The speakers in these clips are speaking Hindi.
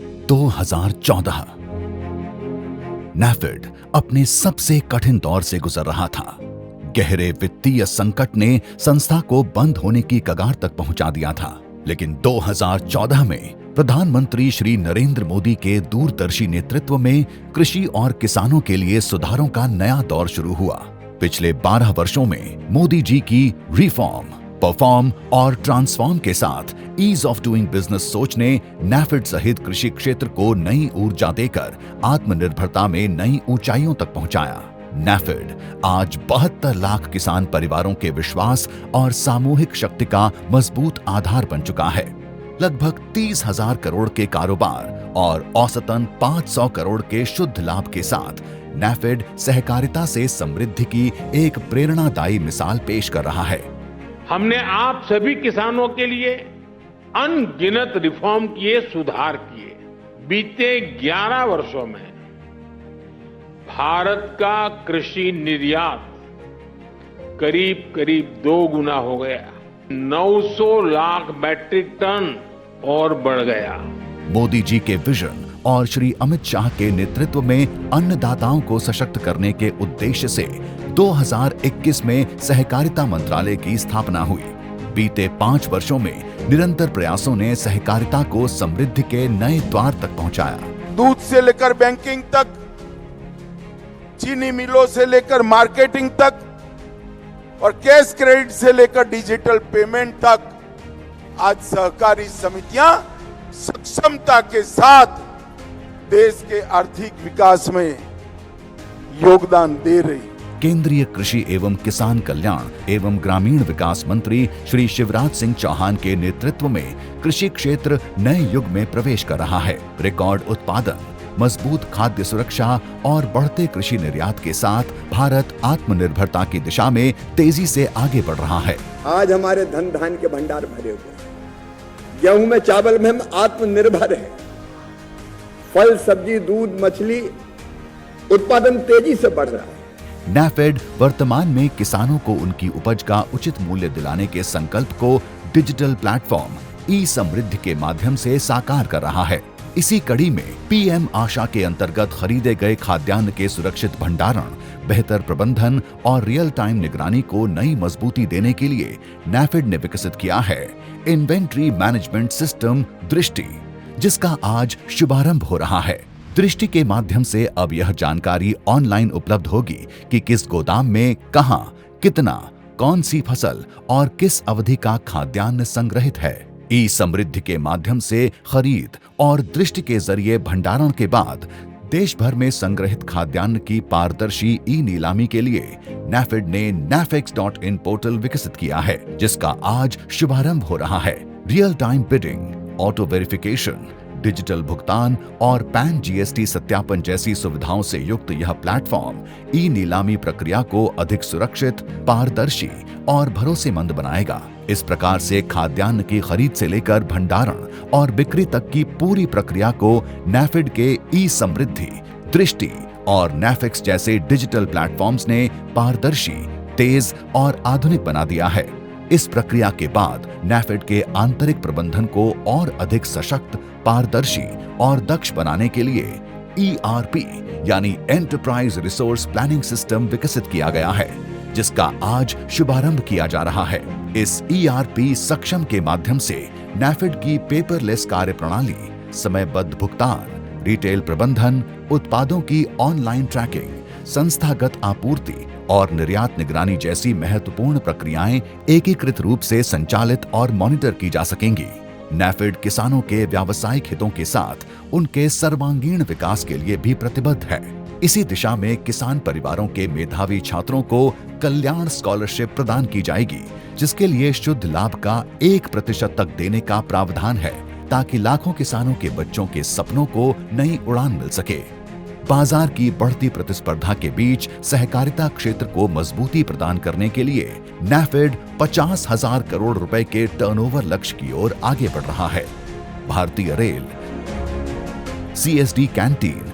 2014 नैफेड अपने सबसे कठिन दौर से गुजर रहा था। गहरे वित्तीय संकट ने संस्था को बंद होने की कगार तक पहुंचा दिया था। लेकिन 2014 में प्रधानमंत्री श्री नरेंद्र मोदी के दूरदर्शी नेतृत्व में कृषि और किसानों के लिए सुधारों का नया दौर शुरू हुआ। पिछले 12 वर्षों में मोदी जी की रिफॉर्म, परफॉर्म और ट्रांसफॉर्म के साथ ईज ऑफ डूइंग बिजनेस सोच ने नैफेड सहित कृषि क्षेत्र को नई ऊर्जा देकर आत्मनिर्भरता में नई ऊंचाइयों तक पहुंचाया। नैफेड आज 72 लाख किसान परिवारों के विश्वास और सामूहिक शक्ति का मजबूत आधार बन चुका है। लगभग 30,000 करोड़ के कारोबार और औसतन 500 करोड़ के शुद्ध लाभ के साथ नैफेड सहकारिता से समृद्धि की एक प्रेरणादायी मिसाल पेश कर रहा है। हमने आप सभी किसानों के लिए अनगिनत रिफॉर्म किए, सुधार किए। बीते 11 वर्षों में भारत का कृषि निर्यात करीब करीब 2 गुना हो गया। 900 लाख मैट्रिक टन और बढ़ गया। मोदी जी के विजन और श्री अमित शाह के नेतृत्व में अन्नदाताओं को सशक्त करने के उद्देश्य से 2021 में सहकारिता मंत्रालय की स्थापना हुई। बीते 5 वर्षों में निरंतर प्रयासों ने सहकारिता को समृद्धि के नए द्वार तक पहुंचाया। दूध से लेकर बैंकिंग तक, चीनी मिलों से लेकर मार्केटिंग तक और कैश क्रेडिट से लेकर डिजिटल पेमेंट तक, आज सहकारी समितियां सक्षमता के साथ देश के आर्थिक विकास में योगदान दे रही। केंद्रीय कृषि एवं किसान कल्याण एवं ग्रामीण विकास मंत्री श्री शिवराज सिंह चौहान के नेतृत्व में कृषि क्षेत्र नए युग में प्रवेश कर रहा है। रिकॉर्ड उत्पादन, मजबूत खाद्य सुरक्षा और बढ़ते कृषि निर्यात के साथ भारत आत्मनिर्भरता की दिशा में तेजी से आगे बढ़ रहा है। आज हमारे धन धान्य के भंडार भरे हुए हैं। गेहूं में, चावल में हम आत्मनिर्भर हैं। फल, सब्जी, दूध, मछली उत्पादन तेजी से बढ़ रहा है। नैफेड वर्तमान में किसानों को उनकी उपज का उचित मूल्य दिलाने के संकल्प को डिजिटल प्लेटफॉर्म ई समृद्धि के माध्यम से साकार कर रहा है। इसी कड़ी में पीएम आशा के अंतर्गत खरीदे गए खाद्यान्न के सुरक्षित भंडारण, बेहतर प्रबंधन और रियल टाइम निगरानी को नई मजबूती देने के लिए नैफेड ने विकसित किया है इन्वेंट्री मैनेजमेंट सिस्टम दृष्टि, जिसका आज शुभारंभ हो रहा है। दृष्टि के माध्यम से अब यह जानकारी ऑनलाइन उपलब्ध होगी कि किस गोदाम में कहां, कितना, कौन सी फसल और किस अवधि का खाद्यान्न संग्रहित है। ई समृद्धि के माध्यम से खरीद और दृष्टि के जरिए भंडारण के बाद देश भर में संग्रहित खाद्यान्न की पारदर्शी ई नीलामी के लिए नैफेड ने nafex.in पोर्टल विकसित किया है, जिसका आज शुभारंभ हो रहा है। Real time bidding, auto verification, digital भुगतान और पैन जीएसटी सत्यापन जैसी सुविधाओं से युक्त यह प्लेटफॉर्म ई नीलामी प्रक्रिया को अधिक सुरक्षित, पारदर्शी और भरोसेमंद बनाएगा। इस प्रकार से खाद्यान्न की खरीद से लेकर भंडारण और बिक्री तक की पूरी प्रक्रिया को नैफेड के ई समृद्धि, दृष्टि और नैफेक्स जैसे डिजिटल प्लेटफॉर्म्स ने पारदर्शी, तेज और आधुनिक बना दिया है। इस प्रक्रिया के बाद नैफेड के आंतरिक प्रबंधन को और अधिक सशक्त, पारदर्शी और दक्ष बनाने के लिए ERP यानी एंटरप्राइज रिसोर्स प्लानिंग सिस्टम विकसित किया गया है, जिसका आज शुभारंभ किया जा रहा है। इस ERP सक्षम के माध्यम से नैफेड की पेपरलेस कार्य प्रणाली, समयबद्ध भुगतान, रिटेल प्रबंधन, उत्पादों की ऑनलाइन ट्रैकिंग, संस्थागत आपूर्ति और निर्यात निगरानी जैसी महत्वपूर्ण प्रक्रियाएं एकीकृत रूप से संचालित और मॉनिटर की जा सकेंगी। नैफेड किसानों के व्यावसायिक हितों के साथ उनके सर्वांगीण विकास के लिए भी प्रतिबद्ध है। इसी दिशा में किसान परिवारों के मेधावी छात्रों को कल्याण स्कॉलरशिप प्रदान की जाएगी, जिसके लिए शुद्ध लाभ का 1% तक देने का प्रावधान है, ताकि लाखों किसानों के बच्चों के सपनों को नई उड़ान मिल सके। बाजार की बढ़ती प्रतिस्पर्धा के बीच सहकारिता क्षेत्र को मजबूती प्रदान करने के लिए नैफेड 50,000 करोड़ रुपए के टर्नओवर लक्ष्य की ओर आगे बढ़ रहा है। भारतीय rail, CSD canteen,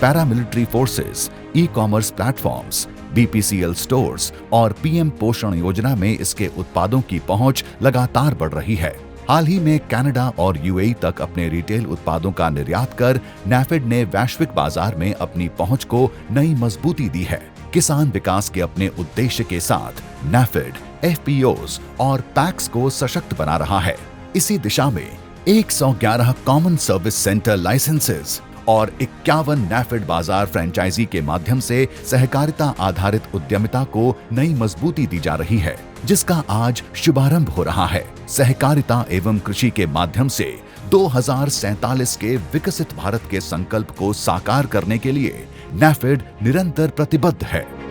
paramilitary forces, e-commerce platforms, BPCL stores और PM पोषण योजना में इसके उत्पादों की पहुंच लगातार बढ़ रही है। हाल ही में कनाडा और यूएई तक अपने रिटेल उत्पादों का निर्यात कर नैफेड ने वैश्विक बाजार में अपनी पहुंच को नई मजबूती दी है। किसान विकास के अपने उद्देश्य के साथ नैफेड एफपीओज और पैक्स को सशक्त बना रहा है। इसी दिशा में 111 कॉमन सर्विस सेंटर लाइसेंसेस और 51 नैफेड बाजार फ्रेंचाइजी के माध्यम से सहकारिता आधारित उद्यमिता को नई मजबूती दी जा रही है, जिसका आज शुभारंभ हो रहा है। सहकारिता एवं कृषि के माध्यम से 2047 के विकसित भारत के संकल्प को साकार करने के लिए नैफेड निरंतर प्रतिबद्ध है।